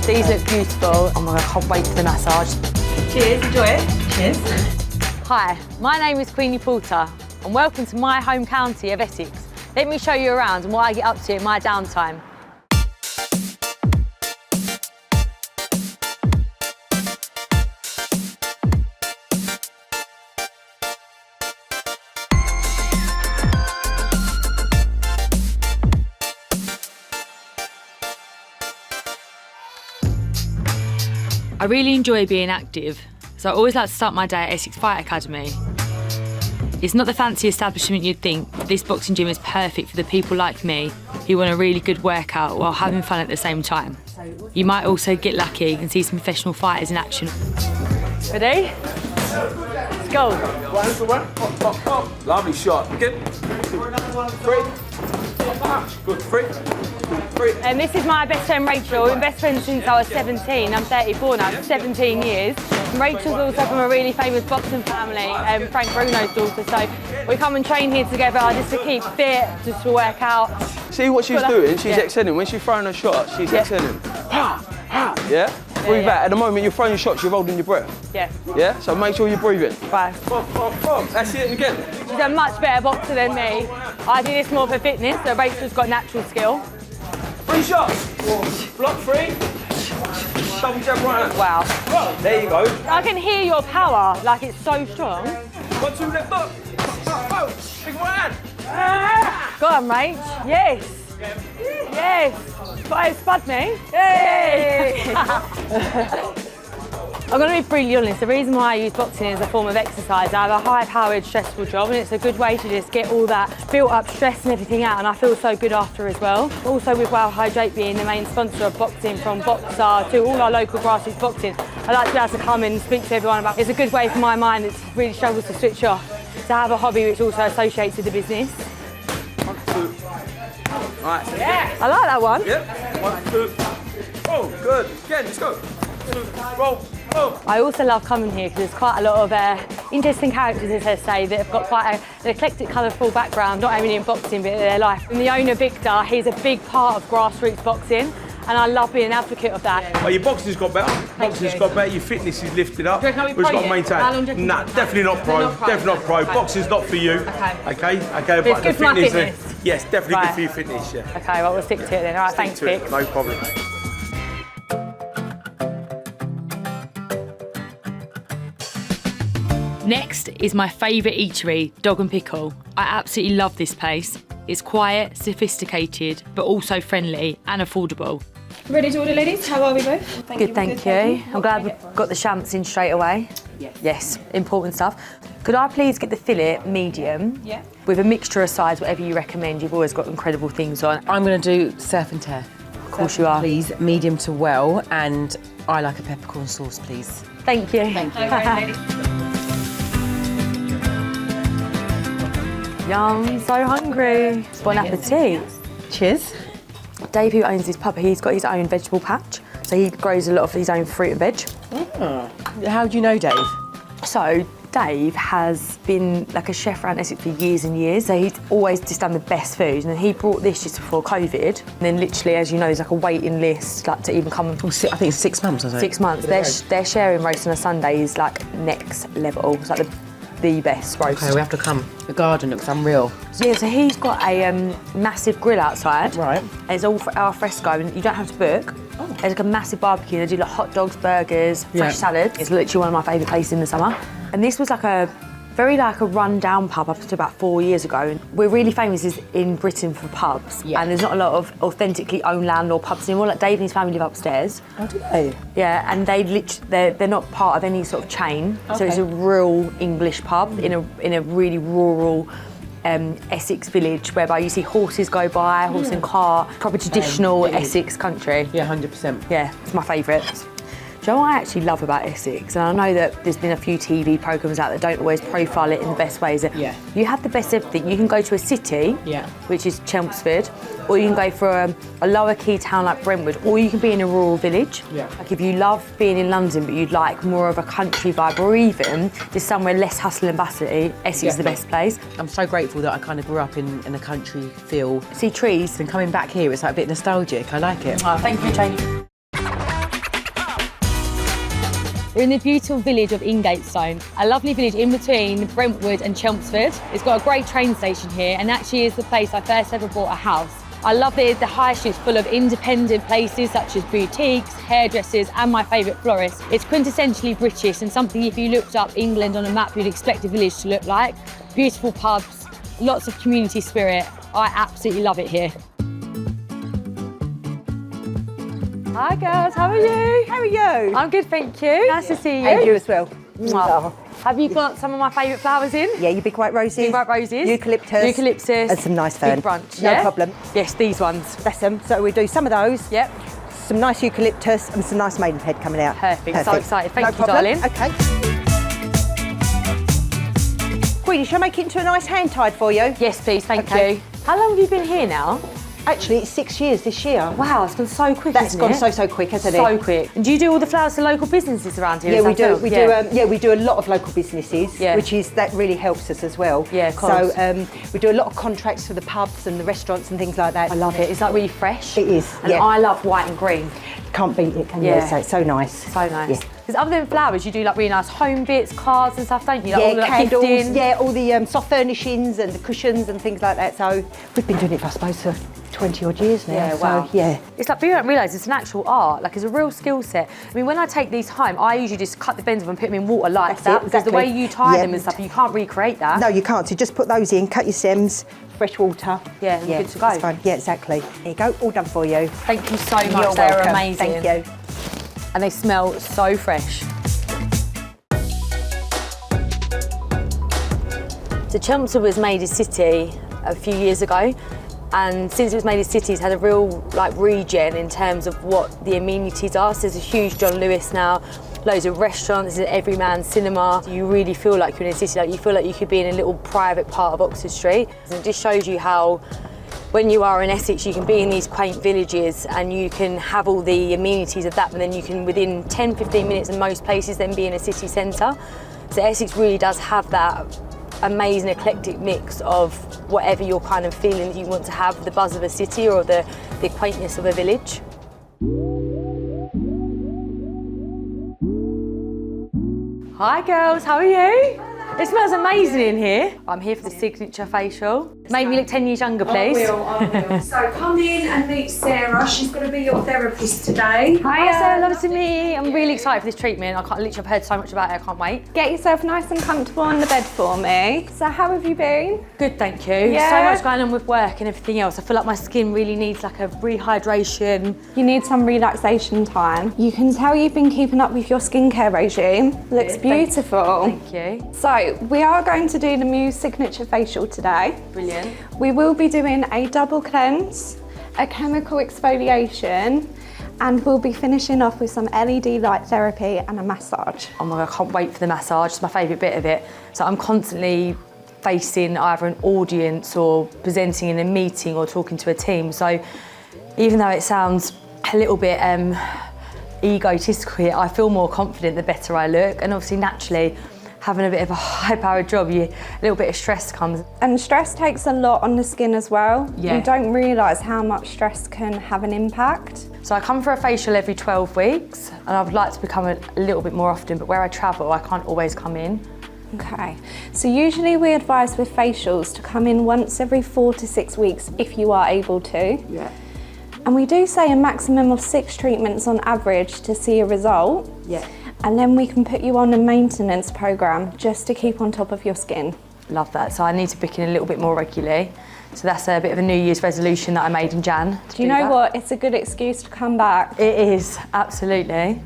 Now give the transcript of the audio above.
These look beautiful. Oh my God, I can't wait for the massage. Cheers, enjoy it. Cheers. Hi, my name is Queenie Porter and welcome to my home county of Essex. Let me show you around and what I get up to in my downtime. I really enjoy being active, so I always like to start my day at Essex Fight Academy. It's not the fancy establishment you'd think, but this boxing gym is perfect for the people like me who want a really good workout while having fun at the same time. You might also get lucky and see some professional fighters in action. Ready? Let's go. One. Lovely shot. Good. 3. Good. 3. And this is my best friend Rachel. We've been best friends since I was 17. I'm 34 now, 17 years. And Rachel's also from a really famous boxing family, Frank Bruno's daughter. So we come and train here together just to keep fit, just to work out. See what she's doing? She's excelling. When she's throwing her shot, she's excelling. Yeah? Breathe out. At the moment you're throwing shots, you're holding your breath. Yeah. Yeah? So make sure you're breathing. Right. That's it again. She's a much better boxer than me. I do this more for fitness, so Rachel's got natural skill. 3 shots. Block 3. Double jab right hand. Wow. There you go. I can hear your power, like it's so strong. 1, 2, left up. Big right hand. Go on, Rach. Yes. Yes. But it spud me. Yay! I'm going to be brutally honest, the reason why I use boxing as a form of exercise, I have a high-powered, stressful job, and it's a good way to just get all that built-up stress and everything out, and I feel so good after as well. Also with Hydrate being the main sponsor of boxing, from boxer to all our local grassroots boxing, I like to be able to come and speak to everyone about it. It's a good way for my mind that really struggles to switch off, to have a hobby which also associates with the business. 1, 2. Right. Yeah. I like that one. Yep. 1, 2. Oh, good. Again, let's go. 2, roll. Oh. I also love coming here because there's quite a lot of interesting characters, as I say, that have got quite an eclectic, colourful background, not only in boxing but in their life. And the owner, Victor, he's a big part of grassroots boxing, and I love being an advocate of that. Well, your boxing's got better. Boxing's got better. Your fitness is lifted up. Do you reckon We've I'll be got to pro yet? How long do maintain. you Nah, reckon? definitely not pro. Not pro. Definitely not pro. Okay. Boxing's not for you. Okay. Okay. But it's good for my fitness. Yes, definitely Right. good for your fitness. Yeah. Okay, well, we'll stick to it then. All right, thanks, To it, Vic. no problem. Next is my favourite eatery, Dog Pickle. I absolutely love this place. It's quiet, sophisticated, but also friendly and affordable. Ready to order, ladies? How are we both? Good, thank you. I'm glad we've got the champs in straight away. Yes, important stuff. Could I please get the fillet medium? Yeah. With a mixture of sides, whatever you recommend. You've always got incredible things on. I'm going to do surf and tear. Of course you are. Please, medium to well, and I like a peppercorn sauce, please. Thank you. Thank you. No worries, ladies. Yum, so hungry. Bon appetit. Cheers. Dave, who owns this pub, he's got his own vegetable patch. So he grows a lot of his own fruit and veg. How do you know Dave? So Dave has been like a chef around Essex for years and years. So he's always just done the best food. And he brought this just before COVID. And then literally, as you know, there's like a waiting list like to even come. I think it's 6 months or so. 6 months. Their sharing roast on a Sunday is like next level. It's like the best roast. Okay, we have to come. The garden looks unreal. Yeah, so he's got a massive grill outside. Right. And it's all al fresco, and you don't have to book. Oh. There's like a massive barbecue. They do like hot dogs, burgers, fresh salad. It's literally one of my favourite places in the summer. And this was like a run-down pub up to about 4 years ago. We're really famous in Britain for pubs, and there's not a lot of authentically owned landlord pubs anymore. Like Dave and his family live upstairs. Oh, do they? Yeah, and they're not part of any sort of chain. So it's a real English pub in a really rural Essex village, whereby you see horses go by, horse and cart, proper traditional Essex country. Yeah, 100%. Yeah, it's my favourite. Do you know what I actually love about Essex? And I know that there's been a few TV programmes out that don't always profile it in the best ways. You have the best of everything. You can go to a city, which is Chelmsford, or you can go for a lower key town like Brentwood, or you can be in a rural village. Like if you love being in London but you'd like more of a country vibe, or even just somewhere less hustle and bustle, Essex is the best place. I'm so grateful that I kind of grew up in a country feel. See trees. And coming back here, it's like a bit nostalgic. I like it. Oh, thank you, Janie. We're in the beautiful village of Ingatestone, a lovely village in between Brentwood and Chelmsford. It's got a great train station here and actually is the place I first ever bought a house. I love the high street's full of independent places such as boutiques, hairdressers and my favourite florist. It's quintessentially British and something if you looked up England on a map you'd expect a village to look like. Beautiful pubs, lots of community spirit. I absolutely love it here. Hi girls, how are you? How are you? I'm good, thank you. Nice to see you. And you as well. Mwah. Have you got some of my favourite flowers in? Yeah, your big white roses. Big white roses. Eucalyptus. And some nice fern. Big brunch, No problem. Yes, these ones. That's them. So we do some of those. Yep. Some nice eucalyptus and some nice maidenhead coming out. Perfect. So excited. Thank you, problem. darling. Okay. Queenie, shall I make it into a nice hand tied for you? Yes, please, thank you. How long have you been here now? Actually, it's 6 years this year. Wow, it's gone so quick, That's isn't gone it? so quick, hasn't it? So quick. And do you do all the flowers to local businesses around here? Yeah, we do. We do a lot of local businesses, Yeah. that really helps us as well. Yeah, of course. So we do a lot of contracts for the pubs and the restaurants and things like that. I love it. It's like really fresh. It is. And yeah. I love white and green. Can't beat it, can Yeah. you? So it's so nice. So nice. Yeah. Because other than flowers, you do like really nice home bits, cards and stuff, don't you? Like Yeah, all the, like, candles, gifting. yeah, all the soft furnishings and the cushions and things like that. So we've been doing it, I suppose, for 20 odd years now. Yeah, so, wow. Yeah. It's like, people don't realise it's an actual art, like it's a real skill set. I mean, when I take these home, I usually just cut the bends off and put them in water like That's that, it, because the exactly. way you tie Yeah. them and stuff, you can't recreate that. No, you can't. So just put those in, cut your stems, fresh water. Yeah, and good to go. It's fine. Yeah, exactly. There you go, all done for you. Thank you so much, You're they're welcome. amazing. Thank you. And they smell so fresh. So Chelmsford was made a city a few years ago, and since it was made a city, it's had a real regen in terms of what the amenities are. So there's a huge John Lewis now, loads of restaurants, there's an everyman cinema. You really feel like you're in a city, like you feel like you could be in a little private part of Oxford Street. And it just shows you how when you are in Essex, you can be in these quaint villages and you can have all the amenities of that, but then you can, within 10, 15 minutes in most places, then be in a city centre. So Essex really does have that amazing eclectic mix of whatever you're kind of feeling that you want to have, the buzz of a city or the quaintness of a village. Hi girls, how are you? It smells amazing in here. I'm here for the signature facial. Make me look 10 years younger, please. I will. So come in and meet Sarah. She's going to be your therapist today. Hi Sarah, lovely to meet you. I'm really excited for this treatment. I've heard so much about it, I can't wait. Get yourself nice and comfortable on the bed for me. So how have you been? Good, thank you. Yeah. So much going on with work and everything else. I feel like my skin really needs like a rehydration. You need some relaxation time. You can tell you've been keeping up with your skincare regime. Looks beautiful. Thank you. So we are going to do the Muse signature facial today. Brilliant. We will be doing a double cleanse, a chemical exfoliation, and we'll be finishing off with some LED light therapy and a massage. Oh my God, I can't wait for the massage. It's my favourite bit of it. So I'm constantly facing either an audience or presenting in a meeting or talking to a team. So even though it sounds a little bit egotistical here, I feel more confident the better I look. And obviously naturally, having a bit of a high-powered job, a little bit of stress comes. And stress takes a lot on the skin as well. Yeah. You don't realise how much stress can have an impact. So I come for a facial every 12 weeks and I would like to become a little bit more often, but where I travel, I can't always come in. Okay, so usually we advise with facials to come in once every 4 to 6 weeks if you are able to. Yeah. And we do say a maximum of 6 treatments on average to see a result. Yeah. And then we can put you on a maintenance programme just to keep on top of your skin. Love that. So I need to book in a little bit more regularly. So that's a bit of a New Year's resolution that I made in Jan. Do you know what? It's a good excuse to come back. It is, absolutely.